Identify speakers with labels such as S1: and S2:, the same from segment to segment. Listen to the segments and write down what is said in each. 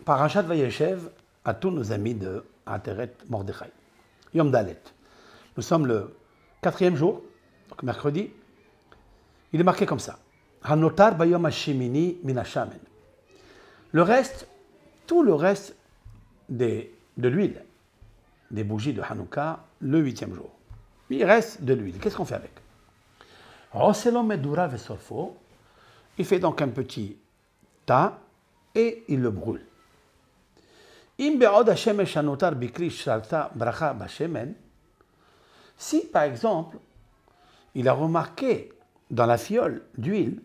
S1: Parashat Vayeshev à tous nos amis de Ateret Mordechai. Yom Dalet. Nous sommes le 4e jour, donc mercredi. Il est marqué comme ça. Hanotar bayom hashemini min hashamen. Le reste, tout le reste de l'huile, des bougies de Hanouka, le 8e jour. Il reste de l'huile. Qu'est-ce qu'on fait avec? Roselo medura vesorfo. Il fait donc un petit tas et il le brûle. Si par exemple, il a remarqué dans la fiole d'huile,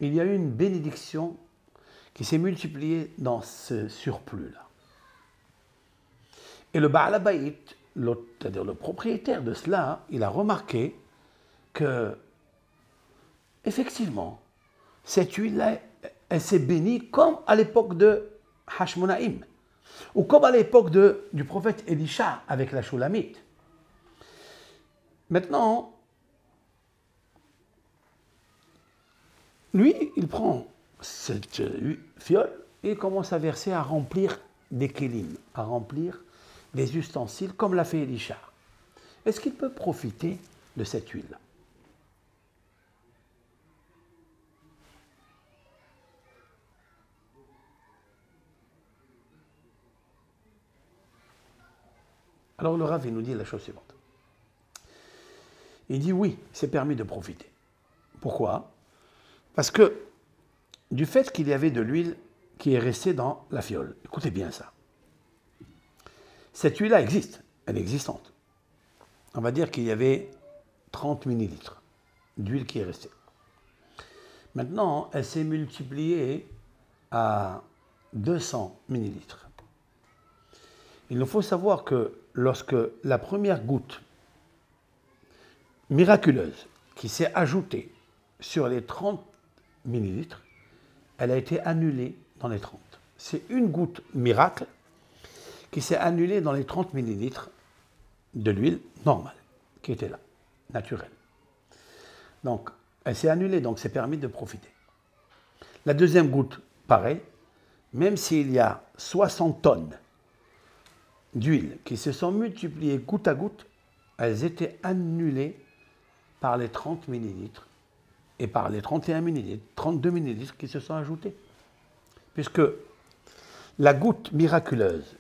S1: il y a eu une bénédiction qui s'est multipliée dans ce surplus-là. Et le Baal Habayit, c'est-à-dire le propriétaire de cela, il a remarqué que, effectivement, cette huile-là, elle s'est bénie comme à l'époque de Hashmonaïm, ou comme à l'époque du prophète Elisha avec la Shulamite. Maintenant, lui, il prend cette fiole et il commence à verser, à remplir des kélim, à remplir des ustensiles comme l'a fait Elisha. Est-ce qu'il peut profiter de cette huile? Alors le Rav, il nous dit la chose suivante. Il dit oui, c'est permis de profiter. Pourquoi? Parce que du fait qu'il y avait de l'huile qui est restée dans la fiole, écoutez bien ça. Cette huile-là existe, elle est existante. On va dire qu'il y avait 30 millilitres d'huile qui est restée. Maintenant, elle s'est multipliée à 200 millilitres. Il nous faut savoir que lorsque la première goutte miraculeuse qui s'est ajoutée sur les 30 millilitres, elle a été annulée dans les 30. C'est une goutte miracle qui s'est annulée dans les 30 millilitres de l'huile normale, qui était là, naturelle. Donc, elle s'est annulée, donc c'est permis de profiter. La deuxième goutte, pareil, même s'il y a 60 tonnes d'huile qui se sont multipliées goutte à goutte, elles étaient annulées par les 30 millilitres et par les 31 millilitres, 32 millilitres qui se sont ajoutés. Puisque la goutte miraculeuse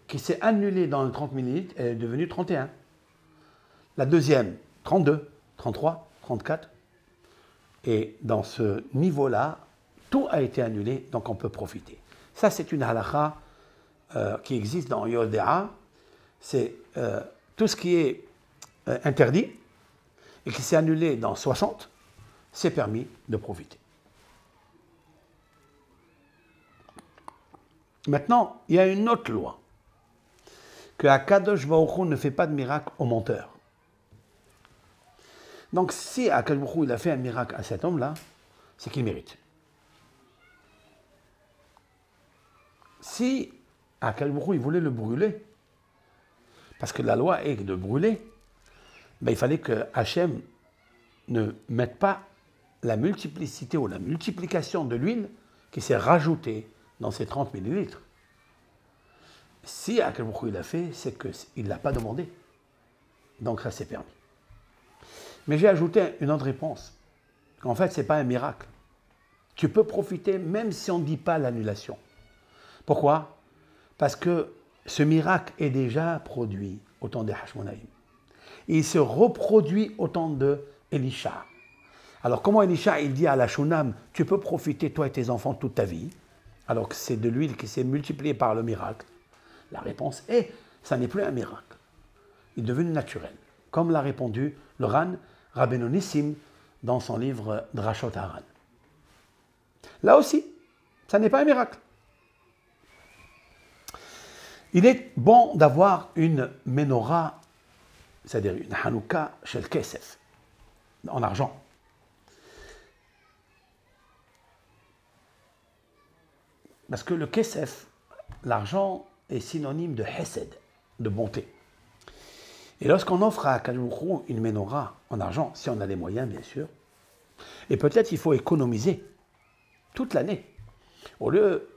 S1: qui s'est annulée dans les 30 millilitres, elle est devenue 31. La deuxième, 32, 33, 34. Et dans ce niveau-là, tout a été annulé, donc on peut profiter. Ça, c'est une halakha qui existe dans Yodéa. C'est tout ce qui est interdit et qui s'est annulé dans 60, c'est permis de profiter. Maintenant, il y a une autre loi, que Akadosh Baruch Hu ne fait pas de miracle aux menteurs. Donc si Akadosh Baruch Hu il a fait un miracle à cet homme-là, c'est qu'il mérite. Si Akadosh Baruch Hu il voulait le brûler, parce que la loi est de brûler, ben, il fallait que Hachem ne mette pas la multiplicité ou la multiplication de l'huile qui s'est rajoutée dans ces 30 millilitres. Si Akadosh Baruch Hu il l'a fait, c'est qu'il ne l'a pas demandé. Donc ça c'est permis. Mais j'ai ajouté une autre réponse. En fait, ce n'est pas un miracle. Tu peux profiter même si on ne dit pas l'annulation. Pourquoi? Parce que ce miracle est déjà produit au temps des Hashmonaïm. Et il se reproduit au temps de Elisha. Alors comment Elisha il dit à la Shunam, tu peux profiter toi et tes enfants toute ta vie, alors que c'est de l'huile qui s'est multipliée par le miracle? La réponse est, ça n'est plus un miracle. Il est devenu naturel. Comme l'a répondu le Ran, Rabbeinu Nissim, dans son livre Drashot Haran. Là aussi, ça n'est pas un miracle. Il est bon d'avoir une menorah, c'est-à-dire une Hanouka shel kesef, en argent. Parce que le kesef, l'argent, est synonyme de hesed, de bonté. Et lorsqu'on offre à Akadosh Baruch Hu une menorah en argent, si on a les moyens bien sûr, et peut-être il faut économiser toute l'année. Au lieu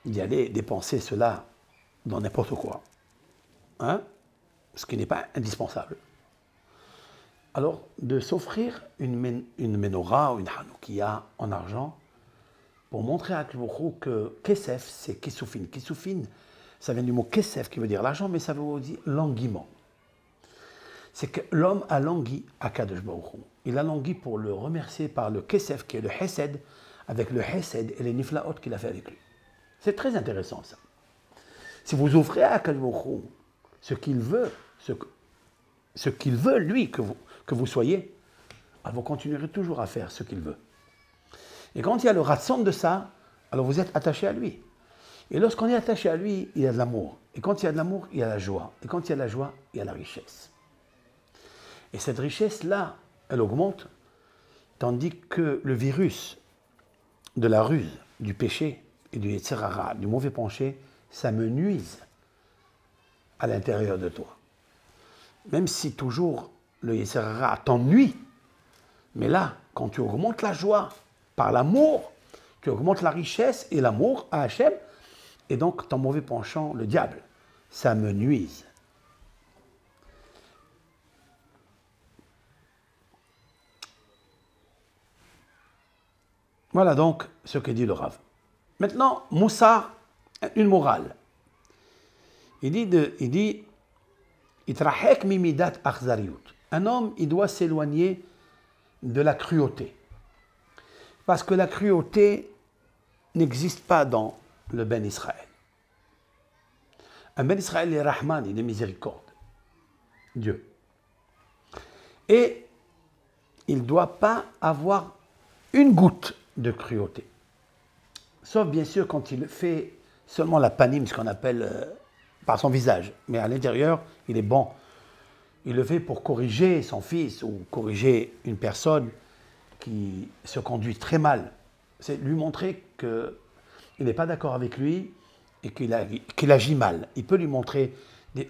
S1: d'y aller dépenser cela dans n'importe quoi, hein, ce qui n'est pas indispensable. Alors, de s'offrir une menorah ou une hanoukia en argent pour montrer à Kibouchou que kesef, c'est kisoufine. Kisoufine, ça vient du mot kesef qui veut dire l'argent, mais ça veut aussi dire languiment. C'est que l'homme a langui à Kadosh Baruch Hu. Il a langui pour le remercier par le kesef, qui est le hesed, avec le hesed et les niflaot qu'il a fait avec lui. C'est très intéressant ça. Si vous offrez à Kadosh Baruch Hu ce qu'il veut, ce qu'il veut lui que vous soyez, alors vous continuerez toujours à faire ce qu'il veut. Et quand il y a le ratson de ça, alors vous êtes attaché à lui. Et lorsqu'on est attaché à lui, il y a de l'amour. Et quand il y a de l'amour, il y a la joie. Et quand il y a de la joie, il y a la richesse. Et cette richesse-là, elle augmente, tandis que le virus de la ruse, du péché et du yetzer hara, du mauvais penché, ça me nuise à l'intérieur de toi. Même si toujours le yetzer hara t'ennuie, mais là, quand tu augmentes la joie par l'amour, tu augmentes la richesse et l'amour à Hachem, et donc ton mauvais penchant, le diable, ça me nuise. Voilà donc ce que dit le Rav. Maintenant, Moussa, une morale. Il dit, Itrahek mimidat achzariut. Un homme, il doit s'éloigner de la cruauté. Parce que la cruauté n'existe pas dans le Ben Israël. Un Ben Israël est Rahman, il est miséricorde. Dieu. Et il ne doit pas avoir une goutte de cruauté. Sauf bien sûr quand il fait seulement la panime, ce qu'on appelle par son visage. Mais à l'intérieur, il est bon. Il le fait pour corriger son fils ou corriger une personne qui se conduit très mal. C'est lui montrer qu'il n'est pas d'accord avec lui et qu'il agit mal. Il peut lui montrer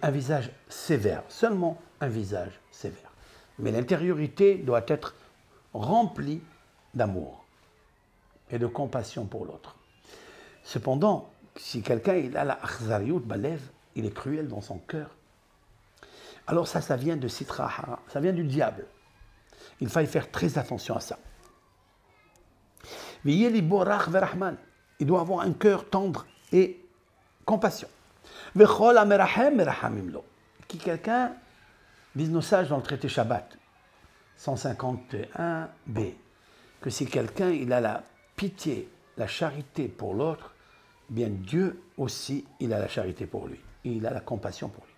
S1: un visage sévère, seulement un visage sévère. Mais l'intériorité doit être remplie d'amour et de compassion pour l'autre. Cependant, si quelqu'un il a la akhzariyut balev, il est cruel dans son cœur, alors ça vient de Sitra Hara, ça vient du diable. Il faut faire très attention à ça. Il doit avoir un cœur tendre et compassion. Qui quelqu'un, disent nos sages dans le traité Shabbat, 151b, que si quelqu'un il a la pitié, la charité pour l'autre, bien Dieu aussi, il a la charité pour lui. Il a la compassion pour lui.